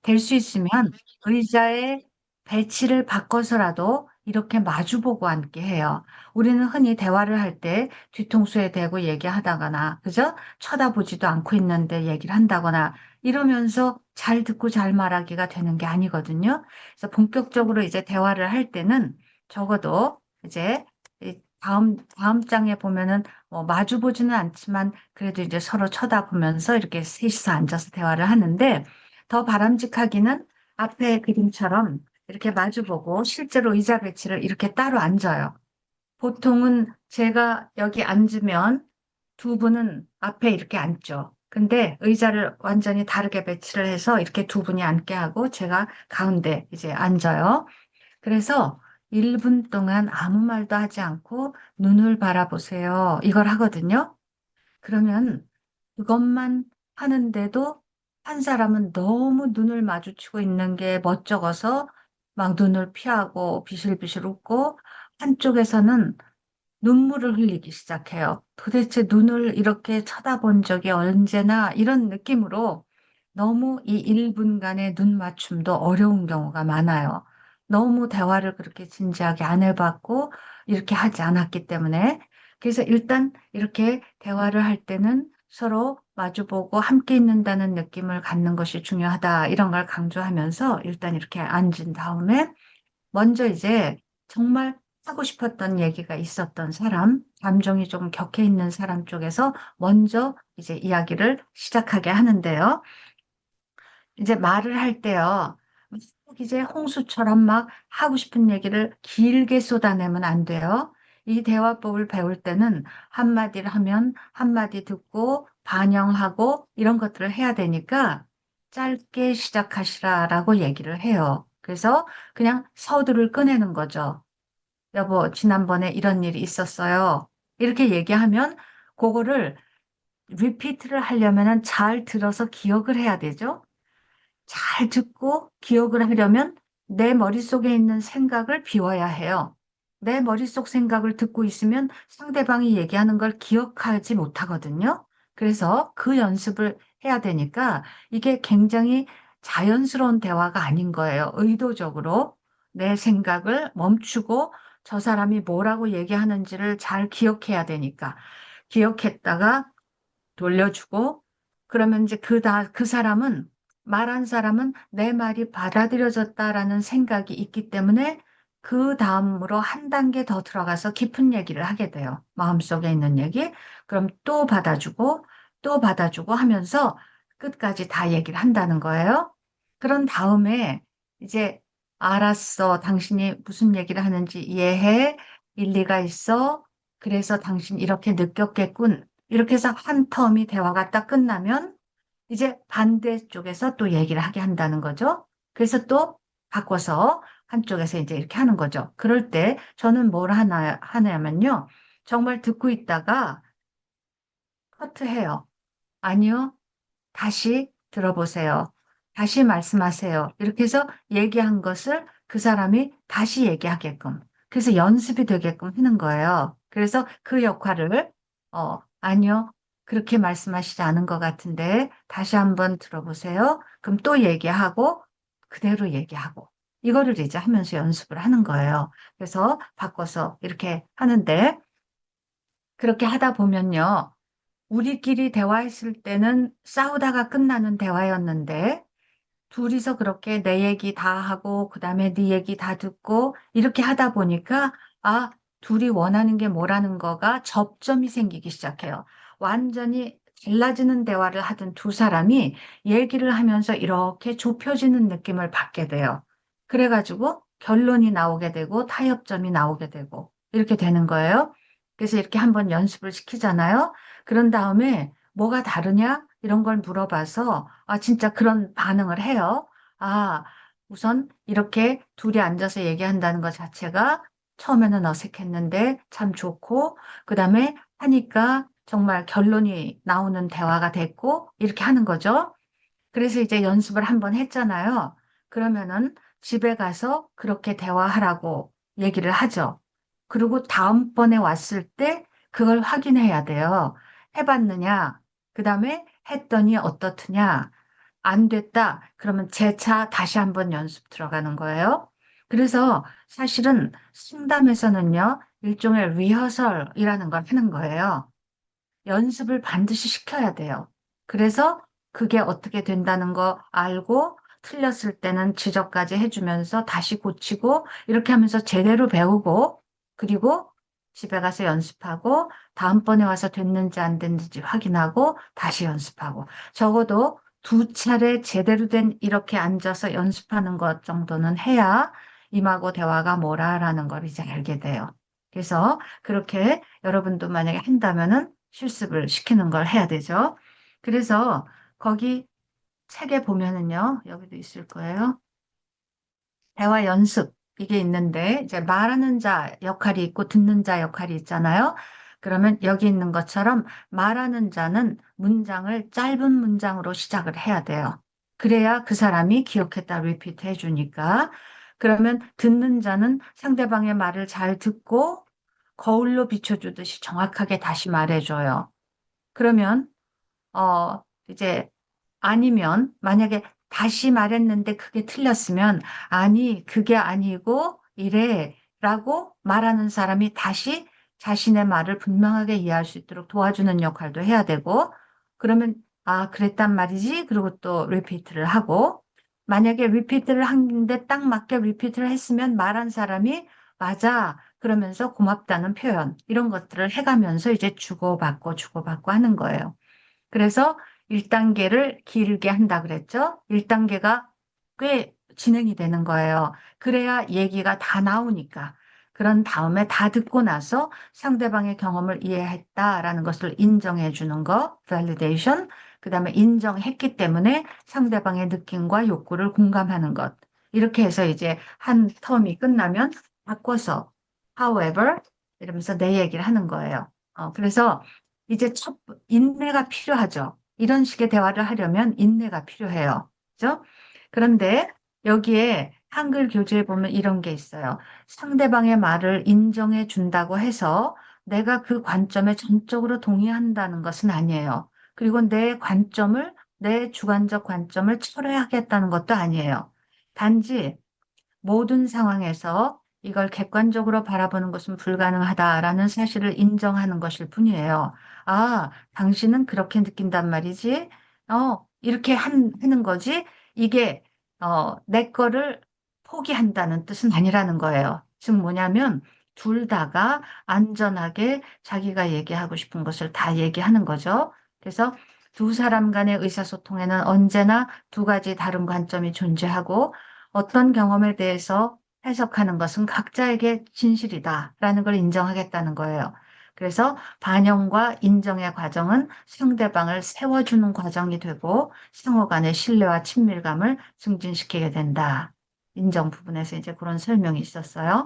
될 수 있으면 의자의 배치를 바꿔서라도 이렇게 마주보고 앉게 해요. 우리는 흔히 대화를 할 때 뒤통수에 대고 얘기하다거나, 그죠? 쳐다보지도 않고 있는데 얘기를 한다거나 이러면서 잘 듣고 잘 말하기가 되는 게 아니거든요. 그래서 본격적으로 이제 대화를 할 때는 적어도 이제 이 다음 장에 보면은 뭐 마주 보지는 않지만 그래도 이제 서로 쳐다보면서 이렇게 셋이서 앉아서 대화를 하는데 더 바람직하기는 앞에 그림처럼 이렇게 마주보고 실제로 의자 배치를 이렇게 따로 앉아요. 보통은 제가 여기 앉으면 두 분은 앞에 이렇게 앉죠. 근데 의자를 완전히 다르게 배치를 해서 이렇게 두 분이 앉게 하고 제가 가운데 이제 앉아요. 그래서 1분 동안 아무 말도 하지 않고 눈을 바라보세요. 이걸 하거든요. 그러면 그것만 하는데도 한 사람은 너무 눈을 마주치고 있는 게 멋쩍어서 막 눈을 피하고 비실비실 웃고 한쪽에서는 눈물을 흘리기 시작해요. 도대체 눈을 이렇게 쳐다본 적이 언제나 이런 느낌으로 너무 이 1분간의 눈 맞춤도 어려운 경우가 많아요. 너무 대화를 그렇게 진지하게 안 해봤고 이렇게 하지 않았기 때문에. 그래서 일단 이렇게 대화를 할 때는 서로 마주보고 함께 있는다는 느낌을 갖는 것이 중요하다. 이런 걸 강조하면서 일단 이렇게 앉은 다음에 먼저 이제 정말 하고 싶었던 얘기가 있었던 사람, 감정이 조금 격해 있는 사람 쪽에서 먼저 이제 이야기를 시작하게 하는데요. 이제 말을 할 때요. 막 이제 홍수처럼 막 하고 싶은 얘기를 길게 쏟아내면 안 돼요. 이 대화법을 배울 때는 한마디를 하면 한마디 듣고 반영하고 이런 것들을 해야 되니까 짧게 시작하시라라고 얘기를 해요. 그래서 그냥 서두를 꺼내는 거죠. 여보, 지난번에 이런 일이 있었어요. 이렇게 얘기하면 그거를 리피트를 하려면은 잘 들어서 기억을 해야 되죠. 잘 듣고 기억을 하려면 내 머릿속에 있는 생각을 비워야 해요. 내 머릿속 생각을 듣고 있으면 상대방이 얘기하는 걸 기억하지 못하거든요. 그래서 그 연습을 해야 되니까 이게 굉장히 자연스러운 대화가 아닌 거예요. 의도적으로 내 생각을 멈추고 저 사람이 뭐라고 얘기하는지를 잘 기억해야 되니까. 기억했다가 돌려주고 그러면 이제 그 사람은 말한 사람은 내 말이 받아들여졌다라는 생각이 있기 때문에 그 다음으로 한 단계 더 들어가서 깊은 얘기를 하게 돼요. 마음속에 있는 얘기. 그럼 또 받아주고 또 받아주고 하면서 끝까지 다 얘기를 한다는 거예요. 그런 다음에 이제 알았어. 당신이 무슨 얘기를 하는지 이해해. 일리가 있어. 그래서 당신 이렇게 느꼈겠군. 이렇게 해서 한 텀이 대화가 딱 끝나면 이제 반대쪽에서 또 얘기를 하게 한다는 거죠. 그래서 또 바꿔서 한쪽에서 이제 이렇게 하는 거죠. 그럴 때 저는 뭘 하냐면요. 정말 듣고 있다가 커트해요. 아니요. 다시 들어보세요. 다시 말씀하세요. 이렇게 해서 얘기한 것을 그 사람이 다시 얘기하게끔. 그래서 연습이 되게끔 하는 거예요. 그래서 그 역할을, 아니요. 그렇게 말씀하시지 않은 것 같은데 다시 한번 들어보세요. 그럼 또 얘기하고 그대로 얘기하고. 이거를 이제 하면서 연습을 하는 거예요. 그래서 바꿔서 이렇게 하는데 그렇게 하다 보면요. 우리끼리 대화했을 때는 싸우다가 끝나는 대화였는데, 둘이서 그렇게 내 얘기 다 하고, 그 다음에 네 얘기 다 듣고, 이렇게 하다 보니까, 아, 둘이 원하는 게 뭐라는 거가 접점이 생기기 시작해요. 완전히 달라지는 대화를 하던 두 사람이 얘기를 하면서 이렇게 좁혀지는 느낌을 받게 돼요. 그래가지고 결론이 나오게 되고, 타협점이 나오게 되고, 이렇게 되는 거예요. 그래서 이렇게 한번 연습을 시키잖아요. 그런 다음에 뭐가 다르냐? 이런 걸 물어봐서, 아, 진짜 그런 반응을 해요. 아, 우선 이렇게 둘이 앉아서 얘기한다는 것 자체가 처음에는 어색했는데 참 좋고, 그 다음에 하니까 정말 결론이 나오는 대화가 됐고, 이렇게 하는 거죠. 그래서 이제 연습을 한번 했잖아요. 그러면은 집에 가서 그렇게 대화하라고 얘기를 하죠. 그리고 다음번에 왔을 때 그걸 확인해야 돼요. 해봤느냐? 그 다음에 했더니 어떻느냐? 안 됐다. 그러면 재차 다시 한번 연습 들어가는 거예요. 그래서 사실은 상담에서는요, 일종의 리허설이라는 걸 하는 거예요. 연습을 반드시 시켜야 돼요. 그래서 그게 어떻게 된다는 거 알고 틀렸을 때는 지적까지 해주면서 다시 고치고 이렇게 하면서 제대로 배우고 그리고 집에 가서 연습하고 다음번에 와서 됐는지 안 됐는지 확인하고 다시 연습하고 적어도 두 차례 제대로 된 이렇게 앉아서 연습하는 것 정도는 해야 임하고 대화가 뭐라라는 걸 이제 알게 돼요. 그래서 그렇게 여러분도 만약에 한다면은 실습을 시키는 걸 해야 되죠. 그래서 거기 책에 보면은요, 여기도 있을 거예요. 대화 연습 이게 있는데 이제 말하는 자 역할이 있고 듣는 자 역할이 있잖아요. 그러면 여기 있는 것처럼 말하는 자는 문장을 짧은 문장으로 시작을 해야 돼요. 그래야 그 사람이 기억했다 리피트 해주니까. 그러면 듣는 자는 상대방의 말을 잘 듣고 거울로 비춰주듯이 정확하게 다시 말해줘요. 그러면 이제 아니면 만약에 다시 말했는데 그게 틀렸으면 아니 그게 아니고 이래라고 말하는 사람이 다시 자신의 말을 분명하게 이해할 수 있도록 도와주는 역할도 해야 되고 그러면 아 그랬단 말이지 그리고 또 리피트를 하고 만약에 리피트를 하는데 딱 맞게 리피트를 했으면 말한 사람이 맞아 그러면서 고맙다는 표현 이런 것들을 해가면서 이제 주고받고 하는 거예요. 그래서 1단계를 길게 한다 그랬죠? 1단계가 꽤 진행이 되는 거예요. 그래야 얘기가 다 나오니까. 그런 다음에 다 듣고 나서 상대방의 경험을 이해했다라는 것을 인정해 주는 거, validation. 그다음에 인정했기 때문에 상대방의 느낌과 욕구를 공감하는 것. 이렇게 해서 이제 한 텀이 끝나면 바꿔서 however 이러면서 내 얘기를 하는 거예요. 그래서 이제 인내가 필요하죠. 이런 식의 대화를 하려면 인내가 필요해요. 그죠? 그런데 여기에 한글 교재에 보면 이런 게 있어요. 상대방의 말을 인정해 준다고 해서 내가 그 관점에 전적으로 동의한다는 것은 아니에요. 그리고 내 주관적 관점을 철회하겠다는 것도 아니에요. 단지 모든 상황에서 이걸 객관적으로 바라보는 것은 불가능하다라는 사실을 인정하는 것일 뿐이에요. 아, 당신은 그렇게 느낀단 말이지? 이렇게 하는 거지? 이게, 내 거를 포기한다는 뜻은 아니라는 거예요. 즉 뭐냐면, 둘 다가 안전하게 자기가 얘기하고 싶은 것을 다 얘기하는 거죠. 그래서 두 사람 간의 의사소통에는 언제나 두 가지 다른 관점이 존재하고, 어떤 경험에 대해서 해석하는 것은 각자에게 진실이다라는 걸 인정하겠다는 거예요. 그래서 반영과 인정의 과정은 상대방을 세워주는 과정이 되고 상호 간의 신뢰와 친밀감을 증진시키게 된다. 인정 부분에서 이제 그런 설명이 있었어요.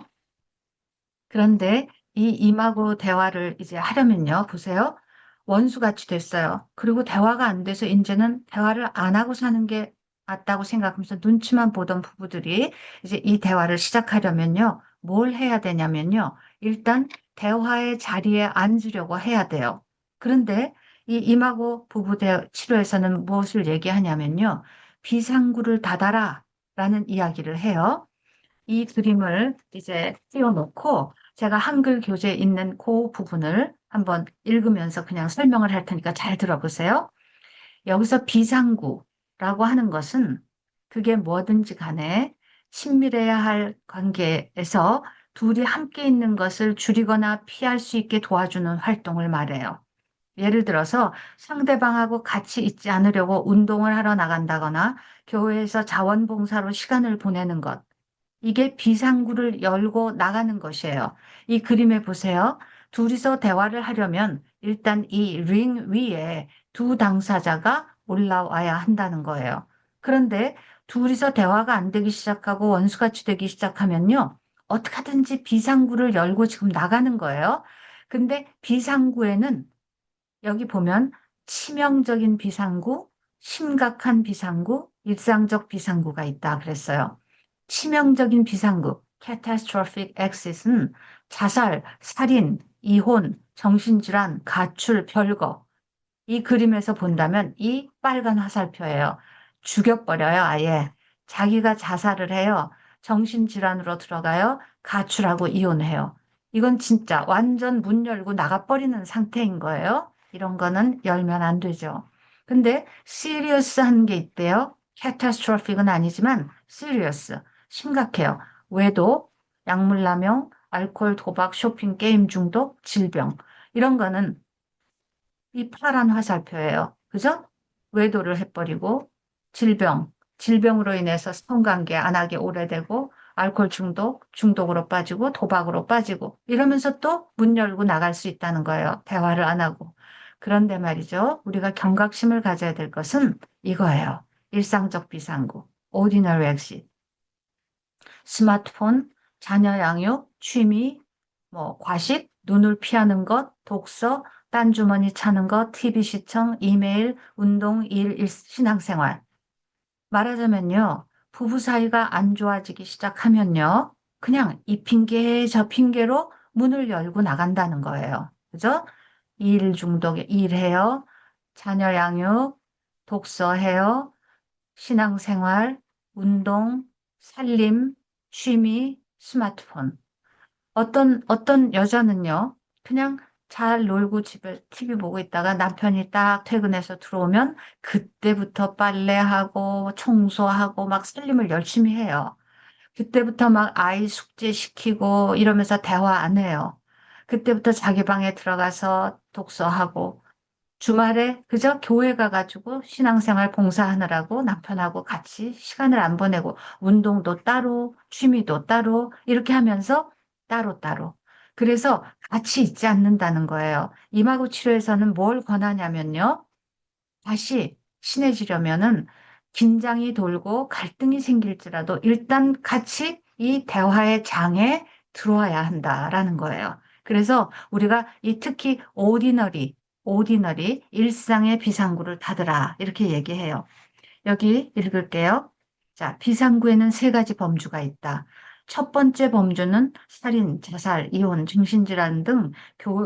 그런데 이 임하고 대화를 이제 하려면요. 보세요. 원수같이 됐어요. 그리고 대화가 안 돼서 이제는 대화를 안 하고 사는 게 맞다고 생각하면서 눈치만 보던 부부들이 이제 이 대화를 시작하려면요. 뭘 해야 되냐면요. 일단 대화의 자리에 앉으려고 해야 돼요. 그런데 이 임하고 부부 치료에서는 무엇을 얘기하냐면요. 비상구를 닫아라 라는 이야기를 해요. 이 그림을 이제 띄워놓고 제가 한글 교재에 있는 그 부분을 한번 읽으면서 그냥 설명을 할 테니까 잘 들어보세요. 여기서 비상구라고 하는 것은 그게 뭐든지 간에 친밀해야 할 관계에서 둘이 함께 있는 것을 줄이거나 피할 수 있게 도와주는 활동을 말해요. 예를 들어서 상대방하고 같이 있지 않으려고 운동을 하러 나간다거나 교회에서 자원봉사로 시간을 보내는 것. 이게 비상구를 열고 나가는 것이에요. 이 그림에 보세요. 둘이서 대화를 하려면 일단 이 링 위에 두 당사자가 올라와야 한다는 거예요. 그런데 둘이서 대화가 안 되기 시작하고 원수같이 되기 시작하면요. 어떻게 하든지 비상구를 열고 지금 나가는 거예요. 근데 비상구에는 여기 보면 치명적인 비상구, 심각한 비상구, 일상적 비상구가 있다 그랬어요. 치명적인 비상구, catastrophic exit은 자살, 살인, 이혼, 정신질환, 가출, 별거. 이 그림에서 본다면 이 빨간 화살표예요. 죽여버려요, 아예. 자기가 자살을 해요. 정신질환으로 들어가요. 가출하고 이혼해요. 이건 진짜 완전 문 열고 나가버리는 상태인 거예요. 이런 거는 열면 안 되죠. 근데 시리어스한 게 있대요. 캐타스트로픽은 아니지만 시리어스, 심각해요. 외도, 약물남용, 알코올, 도박, 쇼핑, 게임 중독, 질병. 이런 거는 이 파란 화살표예요. 그죠? 외도를 해버리고 질병으로 인해서 성관계 안 하게 오래되고 알코올 중독, 중독으로 빠지고 도박으로 빠지고 이러면서 또 문 열고 나갈 수 있다는 거예요. 대화를 안 하고. 그런데 말이죠. 우리가 경각심을 가져야 될 것은 이거예요. 일상적 비상구, ordinary exit. 스마트폰, 자녀 양육, 취미, 뭐 과식, 눈을 피하는 것, 독서, 딴 주머니 차는 것, TV 시청, 이메일, 운동, 신앙생활. 말하자면요, 부부 사이가 안 좋아지기 시작하면요, 그냥 이 핑계 저 핑계로 문을 열고 나간다는 거예요. 그죠? 일 중독에 일해요, 자녀 양육, 독서해요, 신앙생활, 운동, 살림, 취미, 스마트폰. 어떤 여자는요, 그냥 잘 놀고 집에 TV 보고 있다가 남편이 딱 퇴근해서 들어오면 그때부터 빨래하고 청소하고 막 살림을 열심히 해요. 그때부터 막 아이 숙제 시키고 이러면서 대화 안 해요. 그때부터 자기 방에 들어가서 독서하고 주말에 그저 교회 가가지고 신앙생활 봉사하느라고 남편하고 같이 시간을 안 보내고 운동도 따로, 취미도 따로 이렇게 하면서 따로따로. 그래서 같이 있지 않는다는 거예요. 이마고 치료에서는 뭘 권하냐면요. 다시 친해지려면은 긴장이 돌고 갈등이 생길지라도 일단 같이 이 대화의 장에 들어와야 한다라는 거예요. 그래서 우리가 이 특히 오디너리, 일상의 비상구를 닫으라 이렇게 얘기해요. 여기 읽을게요. 자, 비상구에는 세 가지 범주가 있다. 첫 번째 범주는 살인, 자살, 이혼, 정신질환 등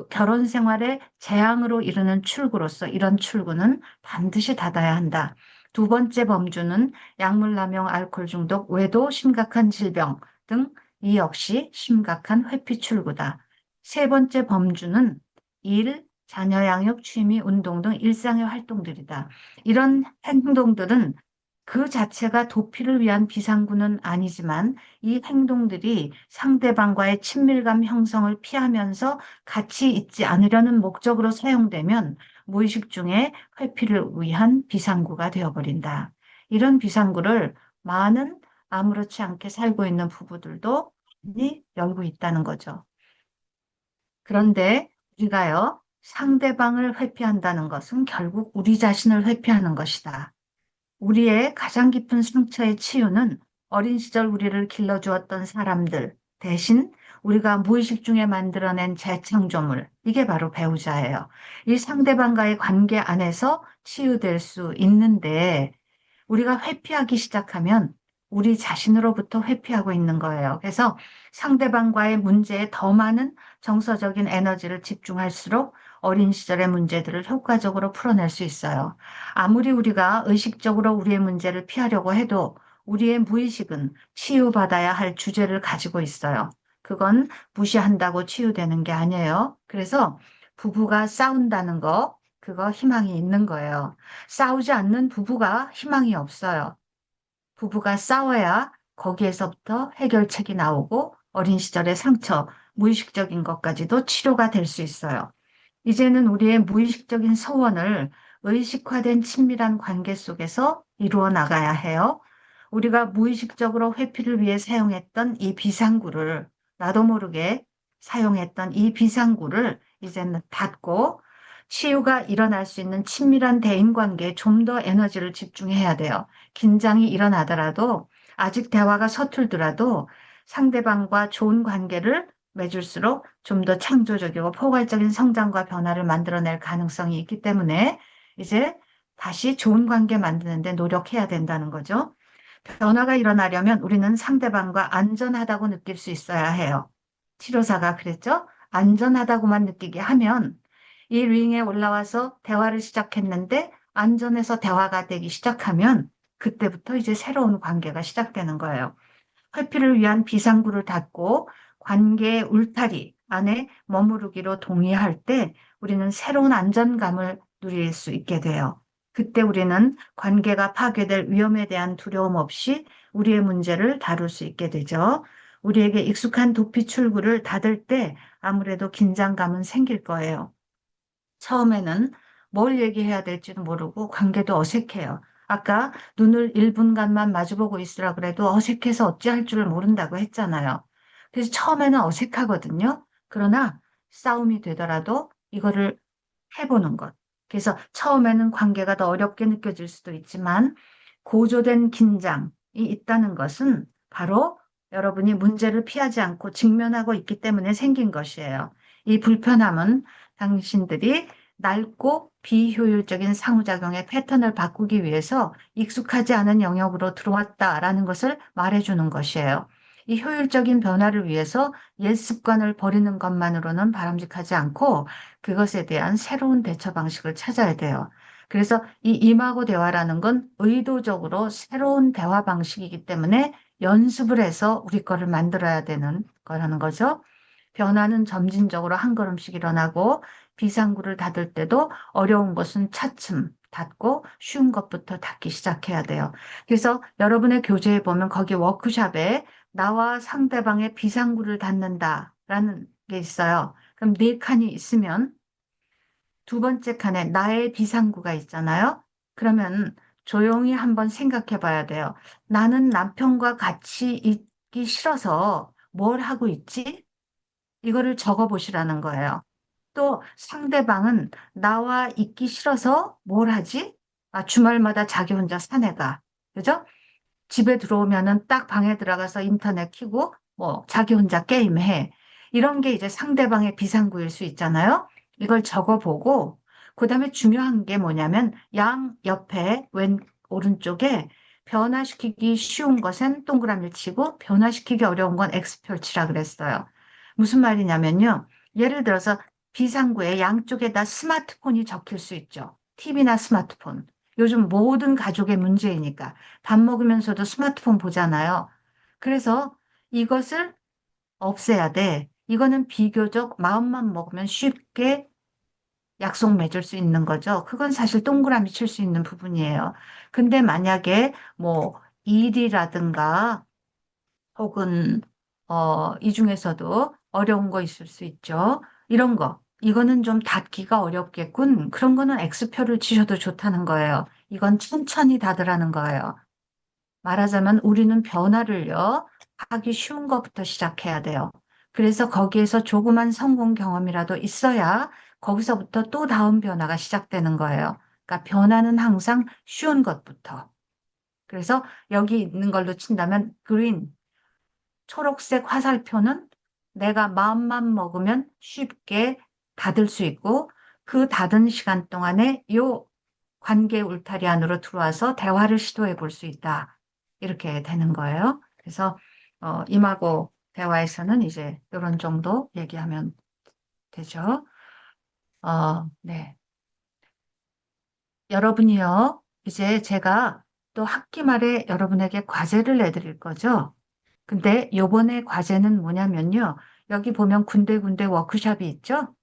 결혼 생활에 재앙으로 이르는 출구로서 이런 출구는 반드시 닫아야 한다. 두 번째 범주는 약물 남용, 알코올 중독, 외도, 심각한 질병 등 이 역시 심각한 회피 출구다. 세 번째 범주는 일, 자녀 양육, 취미, 운동 등 일상의 활동들이다. 이런 행동들은 그 자체가 도피를 위한 비상구는 아니지만 이 행동들이 상대방과의 친밀감 형성을 피하면서 같이 있지 않으려는 목적으로 사용되면 무의식 중에 회피를 위한 비상구가 되어버린다. 이런 비상구를 많은 아무렇지 않게 살고 있는 부부들도 많이 열고 있다는 거죠. 그런데 우리가요, 상대방을 회피한다는 것은 결국 우리 자신을 회피하는 것이다. 우리의 가장 깊은 상처의 치유는 어린 시절 우리를 길러주었던 사람들 대신 우리가 무의식 중에 만들어낸 재창조물, 이게 바로 배우자예요. 이 상대방과의 관계 안에서 치유될 수 있는데 우리가 회피하기 시작하면 우리 자신으로부터 회피하고 있는 거예요. 그래서 상대방과의 문제에 더 많은 정서적인 에너지를 집중할수록 어린 시절의 문제들을 효과적으로 풀어낼 수 있어요. 아무리 우리가 의식적으로 우리의 문제를 피하려고 해도 우리의 무의식은 치유받아야 할 주제를 가지고 있어요. 그건 무시한다고 치유되는 게 아니에요. 그래서 부부가 싸운다는 거, 그거 희망이 있는 거예요. 싸우지 않는 부부가 희망이 없어요. 부부가 싸워야 거기에서부터 해결책이 나오고 어린 시절의 상처, 무의식적인 것까지도 치료가 될 수 있어요. 이제는 우리의 무의식적인 소원을 의식화된 친밀한 관계 속에서 이루어 나가야 해요. 우리가 무의식적으로 회피를 위해 사용했던 이 비상구를 나도 모르게 사용했던 이 비상구를 이제는 닫고 치유가 일어날 수 있는 친밀한 대인관계에 좀 더 에너지를 집중해야 돼요. 긴장이 일어나더라도 아직 대화가 서툴더라도 상대방과 좋은 관계를 맺을수록 좀 더 창조적이고 포괄적인 성장과 변화를 만들어낼 가능성이 있기 때문에 이제 다시 좋은 관계 만드는데 노력해야 된다는 거죠. 변화가 일어나려면 우리는 상대방과 안전하다고 느낄 수 있어야 해요. 치료사가 그랬죠? 안전하다고만 느끼게 하면 이 링에 올라와서 대화를 시작했는데 안전해서 대화가 되기 시작하면 그때부터 이제 새로운 관계가 시작되는 거예요. 회피를 위한 비상구를 닫고 관계의 울타리 안에 머무르기로 동의할 때 우리는 새로운 안전감을 누릴 수 있게 돼요. 그때 우리는 관계가 파괴될 위험에 대한 두려움 없이 우리의 문제를 다룰 수 있게 되죠. 우리에게 익숙한 도피 출구를 닫을 때 아무래도 긴장감은 생길 거예요. 처음에는 뭘 얘기해야 될지도 모르고 관계도 어색해요. 아까 눈을 1분간만 마주보고 있으라 그래도 어색해서 어찌할 줄을 모른다고 했잖아요. 그래서 처음에는 어색하거든요. 그러나 싸움이 되더라도 이거를 해보는 것. 그래서 처음에는 관계가 더 어렵게 느껴질 수도 있지만 고조된 긴장이 있다는 것은 바로 여러분이 문제를 피하지 않고 직면하고 있기 때문에 생긴 것이에요. 이 불편함은 당신들이 넓고 비효율적인 상호작용의 패턴을 바꾸기 위해서 익숙하지 않은 영역으로 들어왔다라는 것을 말해주는 것이에요. 이 효율적인 변화를 위해서 옛 습관을 버리는 것만으로는 바람직하지 않고 그것에 대한 새로운 대처 방식을 찾아야 돼요. 그래서 이 임하고 대화라는 건 의도적으로 새로운 대화 방식이기 때문에 연습을 해서 우리 거를 만들어야 되는 거라는 거죠. 변화는 점진적으로 한 걸음씩 일어나고 비상구를 닫을 때도 어려운 것은 차츰 닫고 쉬운 것부터 닫기 시작해야 돼요. 그래서 여러분의 교재에 보면 거기 워크샵에 나와 상대방의 비상구를 닫는다라는 게 있어요. 그럼 네 칸이 있으면 두 번째 칸에 나의 비상구가 있잖아요. 그러면 조용히 한번 생각해 봐야 돼요. 나는 남편과 같이 있기 싫어서 뭘 하고 있지? 이거를 적어 보시라는 거예요. 또 상대방은 나와 있기 싫어서 뭘 하지? 아, 주말마다 자기 혼자 산에 가. 그죠? 집에 들어오면은 딱 방에 들어가서 인터넷 켜고 뭐 자기 혼자 게임해. 이런 게 이제 상대방의 비상구일 수 있잖아요. 이걸 적어보고 그다음에 중요한 게 뭐냐면 양 옆에 왼 오른쪽에 변화시키기 쉬운 것은 동그라미를 치고 변화시키기 어려운 건 X표를 치라 그랬어요. 무슨 말이냐면요. 예를 들어서 비상구에 양쪽에다 스마트폰이 적힐 수 있죠. TV나 스마트폰. 요즘 모든 가족의 문제이니까. 밥 먹으면서도 스마트폰 보잖아요. 그래서 이것을 없애야 돼. 이거는 비교적 마음만 먹으면 쉽게 약속 맺을 수 있는 거죠. 그건 사실 동그라미 칠 수 있는 부분이에요. 근데 만약에 뭐 일이라든가 혹은 이 중에서도 어려운 거 있을 수 있죠. 이런 거. 이거는 좀 닫기가 어렵겠군. 그런 거는 X표를 치셔도 좋다는 거예요. 이건 천천히 닫으라는 거예요. 말하자면 우리는 변화를요, 하기 쉬운 것부터 시작해야 돼요. 그래서 거기에서 조그만 성공 경험이라도 있어야 거기서부터 또 다음 변화가 시작되는 거예요. 그러니까 변화는 항상 쉬운 것부터. 그래서 여기 있는 걸로 친다면 그린, 초록색 화살표는 내가 마음만 먹으면 쉽게 닫을 수 있고 그 닫은 시간 동안에 요 관계 울타리 안으로 들어와서 대화를 시도해 볼 수 있다. 이렇게 되는 거예요. 그래서 임하고 대화에서는 이제 이런 정도 얘기하면 되죠. 네. 여러분이요. 이제 제가 또 학기 말에 여러분에게 과제를 내드릴 거죠. 근데 요번에 과제는 뭐냐면요. 여기 보면 군데군데 워크샵이 있죠?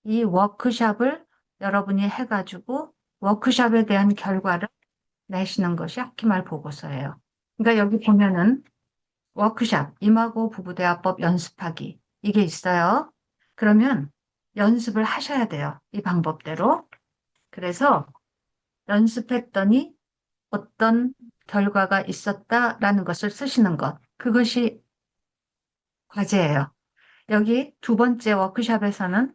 이 워크샵을 여러분이 해가지고 워크샵에 대한 결과를 내시는 것이 학기말 보고서예요. 그러니까 여기 보면은 워크샵, 임하고 부부대화법 연습하기 이게 있어요. 그러면 연습을 하셔야 돼요. 이 방법대로. 그래서 연습했더니 어떤 결과가 있었다라는 것을 쓰시는 것. 그것이 과제예요. 여기 두 번째 워크샵에서는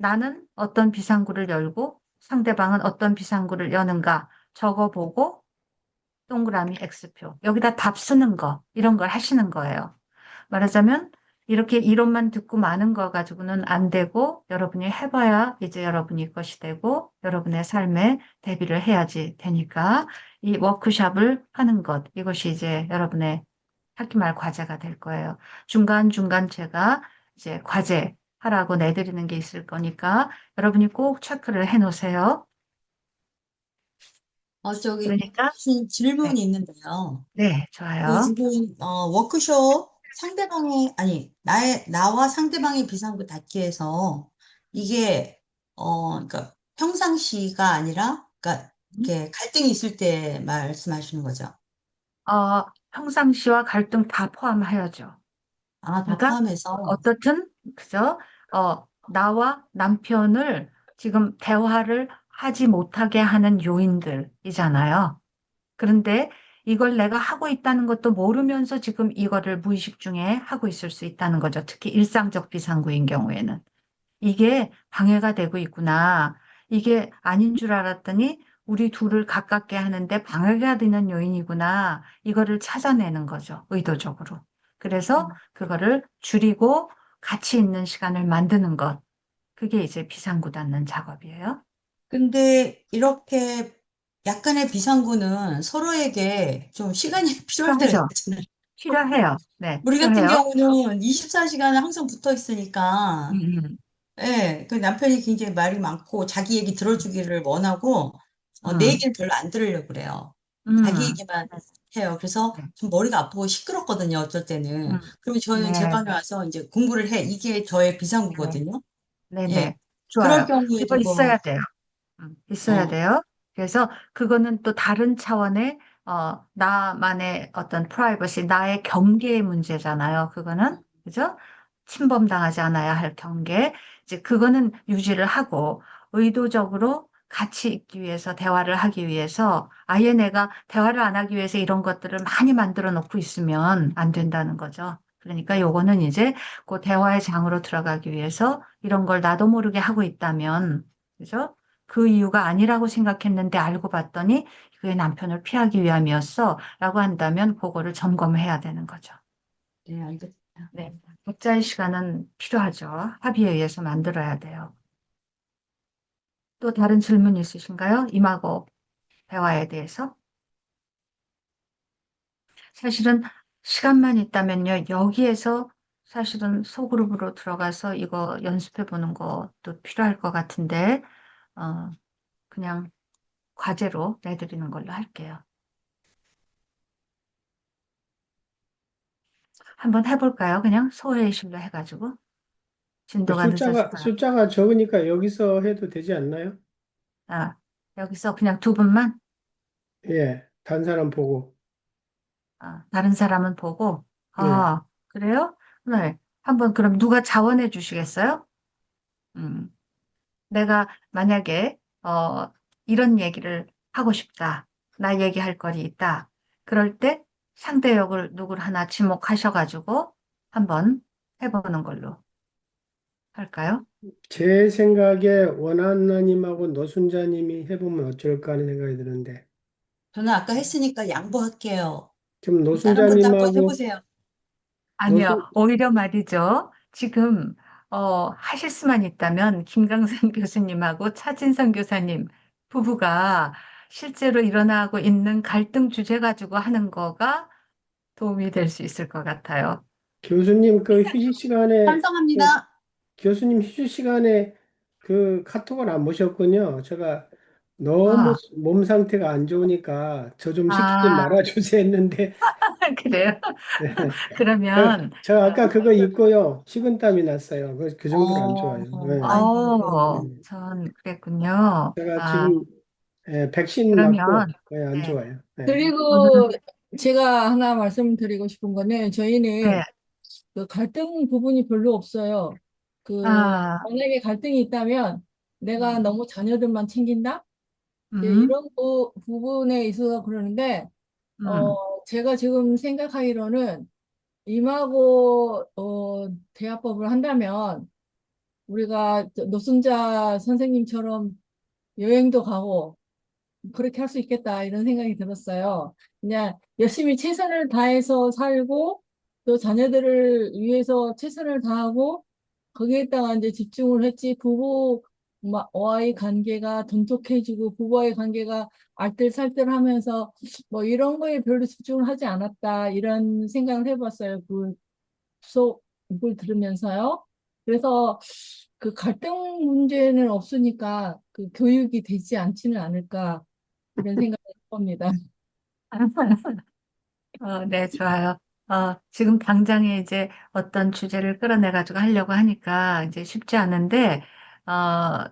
나는 어떤 비상구를 열고 상대방은 어떤 비상구를 여는가 적어보고 동그라미 X표. 여기다 답 쓰는 거, 이런 걸 하시는 거예요. 말하자면 이렇게 이론만 듣고 많은 거 가지고는 안 되고 여러분이 해봐야 이제 여러분이 것이 되고 여러분의 삶에 대비를 해야지 되니까 이 워크샵을 하는 것, 이것이 이제 여러분의 학기말 과제가 될 거예요. 중간중간 제가 이제 과제 하라고 내드리는 게 있을 거니까 여러분이 꼭 체크를 해 놓으세요. 저기, 그러니까, 무슨 네, 질문이 있는데요. 네, 그 좋아요. 지금, 워크숍 상대방의, 아니, 나와 상대방의 비상구 닫기에서 이게, 그러니까 평상시가 아니라, 그러니까 이렇게 갈등이 있을 때 말씀하시는 거죠. 평상시와 갈등 다 포함하여죠. 아, 다 그러니까 포함해서. 어떻든 그죠? 나와 남편을 지금 대화를 하지 못하게 하는 요인들이잖아요. 그런데 이걸 내가 하고 있다는 것도 모르면서 지금 이거를 무의식 중에 하고 있을 수 있다는 거죠. 특히 일상적 비상구인 경우에는. 이게 방해가 되고 있구나. 이게 아닌 줄 알았더니 우리 둘을 가깝게 하는데 방해가 되는 요인이구나. 이거를 찾아내는 거죠. 의도적으로. 그래서 그거를 줄이고 같이 있는 시간을 만드는 것. 그게 이제 비상구 닫는 작업이에요. 근데 이렇게 약간의 비상구는 서로에게 좀 시간이 필요할 때가 필요하죠. 있잖아요. 필요해요. 네, 우리 같은 필요해요. 경우는 24시간을 항상 붙어 있으니까, 음, 예, 그 남편이 굉장히 말이 많고 자기 얘기 들어주기를 원하고, 내 음, 얘기를 별로 안 들으려고 그래요. 자기 음, 얘기만 해요. 그래서 네, 좀 머리가 아프고 시끄럽거든요, 어쩔 때는. 그러면 저는 제 네, 방에 와서 이제 공부를 해. 이게 저의 네, 비상구거든요. 네, 예. 네. 그럴 좋아요. 경우에 그거 조금, 있어야 돼요. 있어야 어, 돼요. 그래서 그거는 또 다른 차원의 나만의 어떤 프라이버시, 나의 경계의 문제잖아요. 그거는 그죠? 침범당하지 않아야 할 경계. 이제 그거는 유지를 하고 의도적으로 같이 있기 위해서 대화를 하기 위해서 아예 내가 대화를 안 하기 위해서 이런 것들을 많이 만들어 놓고 있으면 안 된다는 거죠. 그러니까 요거는 이제 그 대화의 장으로 들어가기 위해서 이런 걸 나도 모르게 하고 있다면 그죠? 그 이유가 아니라고 생각했는데 알고 봤더니 그게 남편을 피하기 위함이었어. 라고 한다면 그거를 점검해야 되는 거죠. 네, 알겠습니다. 네. 각자의 시간은 필요하죠. 합의에 의해서 만들어야 돼요. 또 다른 질문 있으신가요? 임하고 대화에 대해서? 사실은 시간만 있다면요. 여기에서 사실은 소그룹으로 들어가서 이거 연습해 보는 것도 필요할 것 같은데, 어, 그냥 과제로 내드리는 걸로 할게요. 한번 해볼까요? 그냥 소회의실로 해가지고 진도가 늦어서 숫자가 적으니까 여기서 해도 되지 않나요? 아, 여기서 그냥 두 분만 예, 단 사람 보고. 다른 사람은 보고 예, 그래요? 네. 한번 그럼 누가 자원해 주시겠어요? 음, 내가 만약에 이런 얘기를 하고 싶다. 나 얘기할 거리 있다. 그럴 때 상대 역을 누굴 하나 지목하셔가지고 한번 해보는 걸로 할까요? 제 생각에 원하나님하고 노순자님이 해보면 어쩔까 하는 생각이 드는데, 저는 아까 했으니까 양보할게요. 좀 다른 분도 한번 노순자님하고, 해보세요. 아니요, 노순, 오히려 말이죠. 지금, 하실 수만 있다면, 김강산 교수님하고 차진성 교사님 부부가 실제로 일어나고 있는 갈등 주제 가지고 하는 거가 도움이 될 수 있을 것 같아요. 교수님 그 휴식 시간에, 그 찬성합니다. 교수님 휴식 시간에 그 카톡을 안 보셨군요. 제가 너무 아, 몸 상태가 안 좋으니까 저 좀 시키지 아, 말아주세요 했는데, 그래요? 예. 그러면, 저 아까 그거 입고요. 식은땀이 났어요. 그 정도로 안 좋아요. 예. 음. 전 그랬군요. 제가 지금 백신 그러면, 맞고 안 네, 좋아요. 예. 오늘은, 그리고 제가 하나 말씀드리고 싶은 거는 네, 저희는 그 갈등 부분이 별로 없어요. 아, 만약에 갈등이 있다면 내가 음, 너무 자녀들만 챙긴다? 예, 음, 이런 부분에 있어서 그러는데, 음. 제가 지금 생각하기로는 임하고, 대화법을 한다면 우리가 노순자 선생님처럼 여행도 가고 그렇게 할 수 있겠다 이런 생각이 들었어요. 그냥 열심히 최선을 다해서 살고 또 자녀들을 위해서 최선을 다하고 거기에다가 이제 집중을 했지 부부와의 관계가 돈독해지고 부부와의 관계가 알뜰살뜰하면서 뭐 이런 거에 별로 집중을 하지 않았다 이런 생각을 해봤어요. 그 수업을 들으면서요. 그래서 그 갈등 문제는 없으니까 그 교육이 되지 않지는 않을까 이런 생각이 겁니다. 네, 좋아요. 지금 당장에 이제 어떤 주제를 끌어내가지고 하려고 하니까 이제 쉽지 않은데, 어,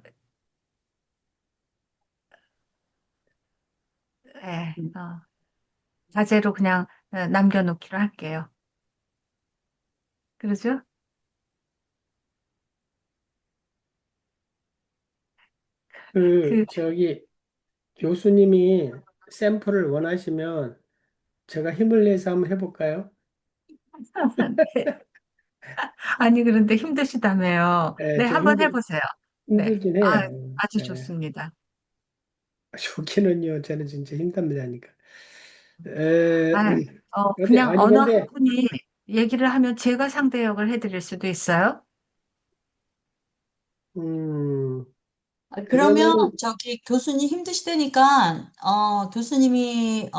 예, 자제로 그냥 남겨놓기로 할게요. 그러죠? 그, 저기, 교수님이 샘플을 원하시면 제가 힘을 내서 한번 해볼까요? 네. 아니, 그런데 힘드시다며요. 예, 네, 좀 한번 해보세요. 네. 힘들긴 해요. 아주 예, 좋습니다. 좋기는요, 저는 진짜 힘듭니다니까. 에, 아, 그냥 아니, 어느 한 근데, 분이 얘기를 하면 제가 상대 역을 해드릴 수도 있어요. 음, 그러면 그러면, 저기 교수님 힘드시다니까 교수님이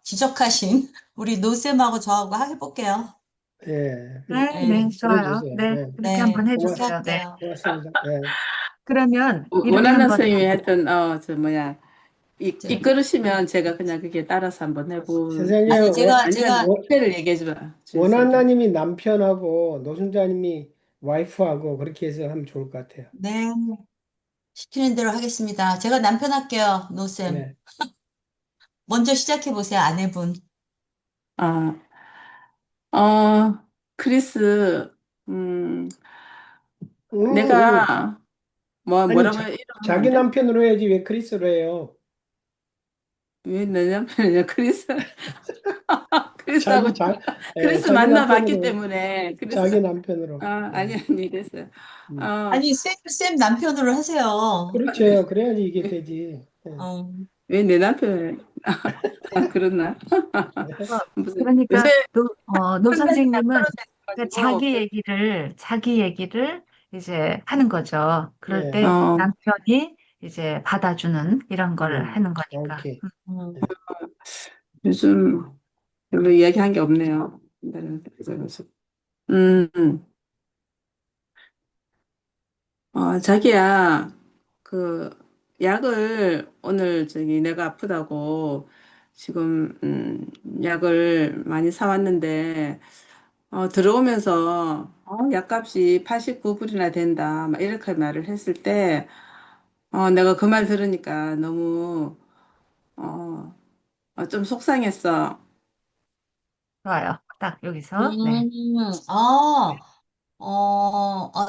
지적하신 우리 노쌤하고 저하고 해볼게요. 그래, 네, 네, 네, 그래 좋아요. 주세요. 네, 예, 그렇게 네, 한번 그렇게 해주세요. 네. 할게요. 고맙습니다. 예. 그러면 이렇게 원하는 한번, 선생님이 하여튼 저 뭐야 저- 이끌으시면 제가 그냥 그게 따라서 한번 해볼 선생님, 아니 아니면 주제를 얘기해 주세요. 원한나님이 남편하고 노순자님이 와이프하고 그렇게 해서 하면 좋을 것 같아요. 네, 시키는 대로 하겠습니다. 제가 남편 할게요, 노쌤. 네. 먼저 시작해 보세요, 아내분. 아, 어, 크리스, 음, 음. 내가 아니, 뭐라고 이름을 자기 하는데 남편으로 해야지 왜 크리스로 해요? 왜 내 남편이냐 크리스 크리스하고 크리스 자기 만나봤기 남편으로, 때문에 자기 크리스 남편으로. 아니 됐어요. 음. 어, 아니, 쌤 남편으로 하세요. 그렇죠. 그래야지 이게 되지. 예. 어, 왜 내 남편 그렇나? 어, 무슨 요새 그러니까 노 컨텐츠가 선생님은 그 떨어져가지고 자기 얘기를 이제 하는 거죠. 그럴 예. 때 어, 남편이 이제 받아주는 이런 걸 하는 거니까. 오케이. 음. 예. 요즘 별로 이야기한 게 없네요. 그래서 음, 자기야, 그 약을 오늘 저기 내가 아프다고 지금 약을 많이 사왔는데 들어오면서 약값이 89불이나 된다 막 이렇게 말을 했을 때 내가 그 말 들으니까 너무 어, 좀 속상했어. 좋아요. 딱 여기서. 네. 음,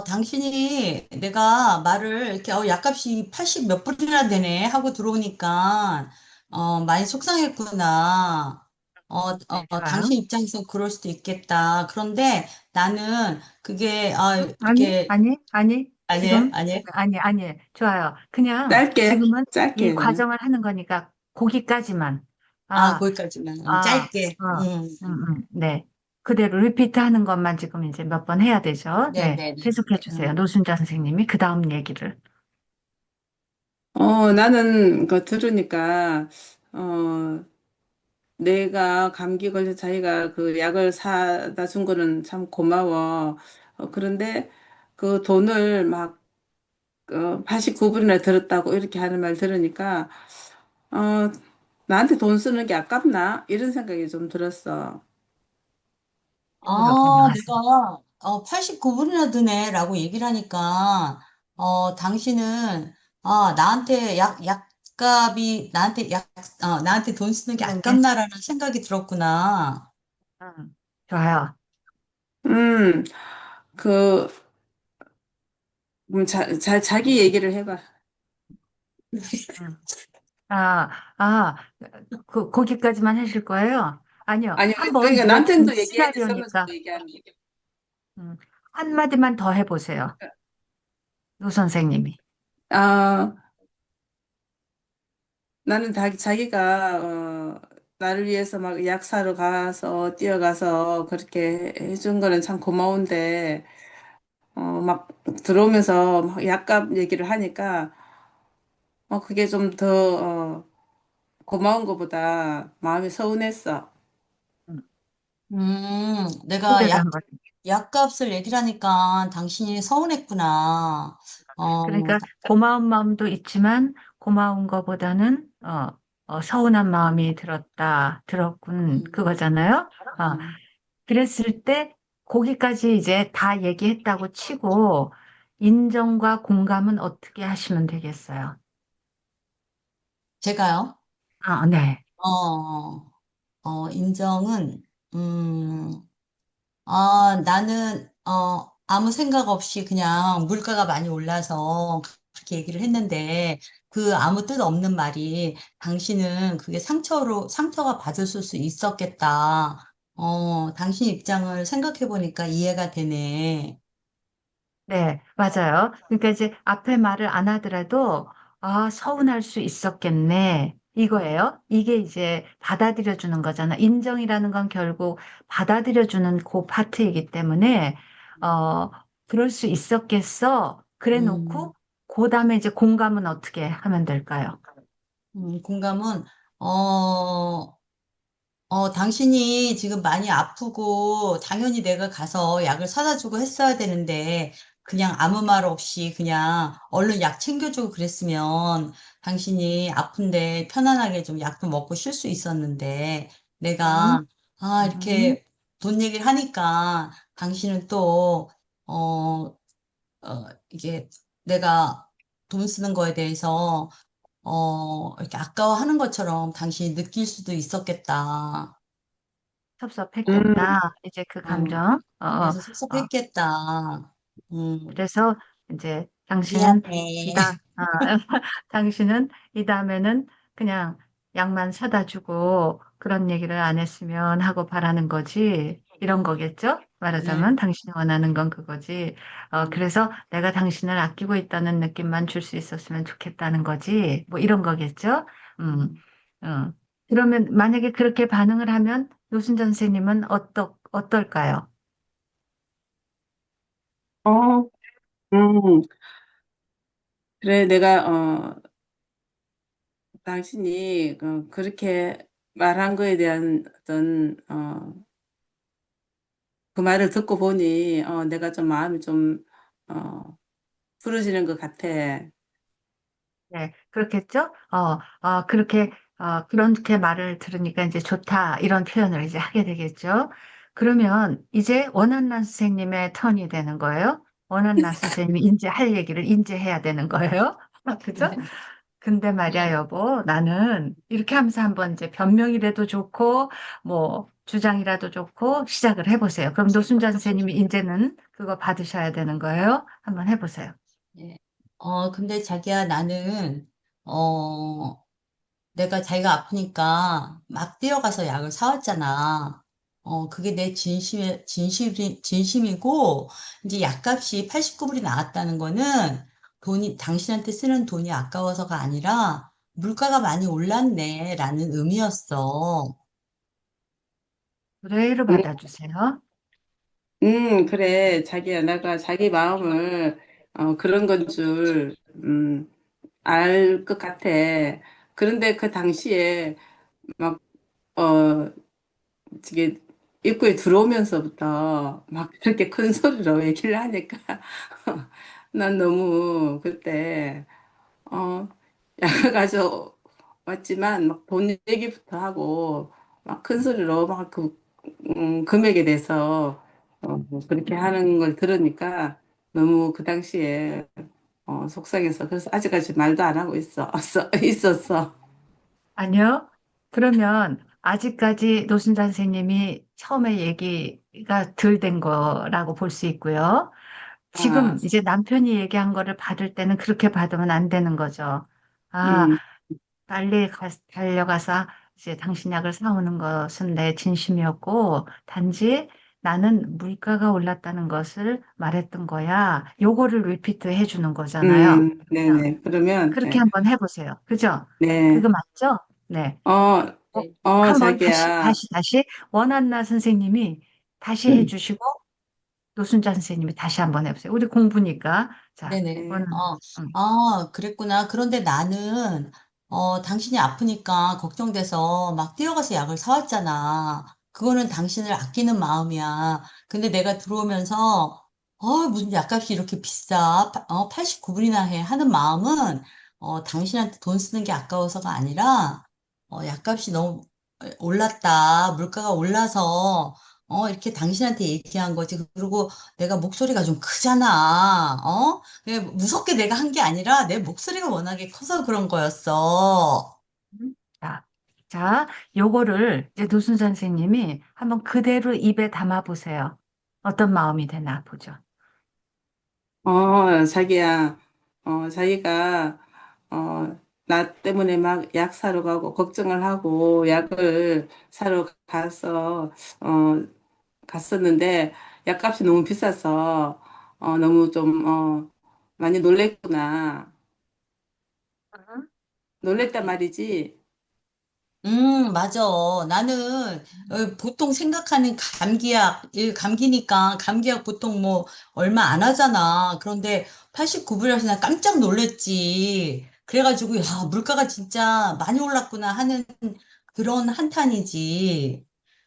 당신이 내가 말을 이렇게, 약값이 80 몇 불이나 되네 하고 들어오니까, 많이 속상했구나. 네, 좋아요. 당신 입장에서 그럴 수도 있겠다. 그런데 나는 그게, 아니. 아니에요? 지금, 아니에요? 아니. 좋아요. 그냥 짧게, 지금은 이 짧게 그냥. 과정을 하는 거니까 거기까지만. 아, 거기까지만. 아, 짧게. 네. 그대로 리피트 하는 것만 지금 이제 몇 번 해야 되죠. 네. 네네네. 계속해 주세요. 노순자 선생님이 그 다음 얘기를. 나는 그 들으니까, 어, 내가 감기 걸려 자기가 그 약을 사다 준 거는 참 고마워. 그런데 그 돈을 막, 89불이나 들었다고 이렇게 하는 말 들으니까, 어, 나한테 돈 쓰는 게 아깝나? 이런 생각이 좀 들었어. 뭐라고 설명하세요? 내가, 89불이나 드네라고 얘기를 하니까, 당신은, 약값이, 나한테 돈 쓰는 게 쓰는 게? 아깝나라는 생각이 들었구나. 좋아요. 음, 그, 자기 얘기를 해봐. 음. 아, 아, 거기까지만 하실 거예요? 아니요. 아니, 한번 그러니까 이게 지금 남편도 얘기해야지 시나리오니까, 서면서도 얘기하는 게. 음, 한마디만 더 해보세요. 노 선생님이. 아, 나는 자기가 나를 위해서 막 약 사러 가서 뛰어가서 그렇게 해준 거는 참 고마운데 막 들어오면서 막 약값 얘기를 하니까 그게 좀 더 고마운 것보다 마음이 서운했어. 음, 내가 그대로 한번. 약값을 얘기를 하니까 당신이 서운했구나. 어, 그러니까 고마운 마음도 있지만 고마운 거보다는 서운한 마음이 들었군, 그거잖아요. 어, 음. 그랬을 때 거기까지 이제 다 얘기했다고 치고 인정과 공감은 어떻게 하시면 되겠어요? 제가요? 네. 어, 인정은, 음, 나는, 아무 생각 없이 그냥 물가가 많이 올라서 그렇게 얘기를 했는데, 그 아무 뜻 없는 말이 당신은 그게 상처가 받았을 수 있었겠다. 당신 입장을 생각해 보니까 이해가 되네. 네, 맞아요. 그러니까 이제 앞에 말을 안 하더라도, 서운할 수 있었겠네. 이거예요. 이게 이제 받아들여 주는 거잖아. 인정이라는 건 결국 받아들여 주는 그 파트이기 때문에, 어, 그럴 수 있었겠어. 그래 음, 놓고, 그 다음에 이제 공감은 어떻게 하면 될까요? 공감은, 어, 당신이 지금 많이 아프고, 당연히 내가 가서 약을 사다 주고 했어야 되는데, 그냥 아무 말 없이 그냥 얼른 약 챙겨주고 그랬으면, 당신이 아픈데 편안하게 좀 약도 먹고 쉴 수 있었는데, 음, 내가, 음. 이렇게 돈 얘기를 하니까, 당신은 또, 어, 이게 내가 돈 쓰는 거에 대해서, 이렇게 아까워하는 것처럼 당신이 느낄 수도 있었겠다. 음, 섭섭했겠다. 이제 그 어, 감정. 그래서 어. 섭섭했겠다. 음, 그래서 이제 당신은 미안해. 이다, 당신은 이 다음에는 그냥 약만 사다 주고 그런 얘기를 안 했으면 하고 바라는 거지. 이런 거겠죠? 말하자면 네. 당신이 원하는 건 그거지. 음, 그래서 내가 당신을 아끼고 있다는 느낌만 줄 수 있었으면 좋겠다는 거지. 뭐 이런 거겠죠? 음, 어. 그러면 만약에 그렇게 반응을 하면 노순전 선생님은 어떨까요? 어, 음, 그래, 내가, 당신이 그렇게 말한 거에 대한 어떤, 그 말을 듣고 보니, 내가 좀 마음이 좀, 어, 풀어지는 것 같아. 네, 그렇겠죠? 그렇게 말을 들으니까 이제 좋다, 이런 표현을 이제 하게 되겠죠? 그러면 이제 원한나 선생님의 턴이 되는 거예요? 원한나 선생님이 이제 할 얘기를 이제 해야 되는 거예요? 그죠? 근데 말이야, 여보, 나는 이렇게 하면서 한번 이제 변명이라도 좋고, 뭐, 주장이라도 좋고, 시작을 해보세요. 그럼 노순자 선생님이 이제는 그거 받으셔야 되는 거예요? 한번 해보세요. 네. 근데 자기야, 나는, 어, 내가 자기가 아프니까 막 뛰어가서 약을 사왔잖아. 그게 내 진심이고, 이제 약값이 89불이 나왔다는 거는 당신한테 쓰는 돈이 아까워서가 아니라 물가가 많이 올랐네, 라는 의미였어. 그대로 받아주세요. 그래. 자기야, 내가 자기 마음을, 그런 건 줄, 알 것 같아. 그런데 그 당시에 막, 어, 이게 입구에 들어오면서부터 막 그렇게 큰 소리로 얘기를 하니까 난 너무 그때, 어, 약을 가져왔지만 막 돈 얘기부터 하고 막 큰 소리로 막 금액에 대해서 그렇게 하는 걸 들으니까 너무 그 당시에 속상해서 그래서 아직까지 말도 안 하고 있었어. 아니요. 그러면 아직까지 노순자 선생님이 처음에 얘기가 덜 된 거라고 볼 수 있고요. 아, 지금 이제 남편이 얘기한 거를 받을 때는 그렇게 받으면 안 되는 거죠. 아, 음, 빨리 달려가서 이제 당신 약을 사오는 것은 내 진심이었고, 단지 나는 물가가 올랐다는 것을 말했던 거야. 요거를 리피트 해주는 거잖아요. 네네. 그러면, 그렇게 네. 한번 해보세요. 그죠? 그거 네. 맞죠? 네. 어, 어, 네. 한번 자기야. 다시, 원한나 선생님이 다시 음, 해주시고, 노순자 선생님이 다시 한번 해보세요. 우리 공부니까. 자, 네네. 네. 원, 그랬구나. 그런데 나는, 당신이 아프니까 걱정돼서 막 뛰어가서 약을 사왔잖아. 그거는 당신을 아끼는 마음이야. 근데 내가 들어오면서, 무슨 약값이 이렇게 비싸? 89불이나 해. 하는 마음은, 당신한테 돈 쓰는 게 아까워서가 아니라, 약값이 너무 올랐다. 물가가 올라서, 이렇게 당신한테 얘기한 거지. 그리고 내가 목소리가 좀 크잖아. 그냥 무섭게 내가 한 게 아니라 내 목소리가 워낙에 커서 그런 거였어. 음. 자, 자, 요거를 이제 노순 선생님이 한번 그대로 입에 담아 보세요. 어떤 마음이 되나 보죠. 자기야, 자기가, 나 때문에 막 약 사러 가고, 걱정을 하고, 약을 사러 갔었는데, 약값이 너무 비싸서, 너무 좀, 많이 놀랬구나. 음. 놀랬단 말이지. 맞아. 나는 보통 생각하는 감기니까 감기약 보통 뭐 얼마 안 하잖아. 그런데 89불이라서 나 깜짝 놀랬지. 그래가지고 야, 물가가 진짜 많이 올랐구나 하는 그런 한탄이지.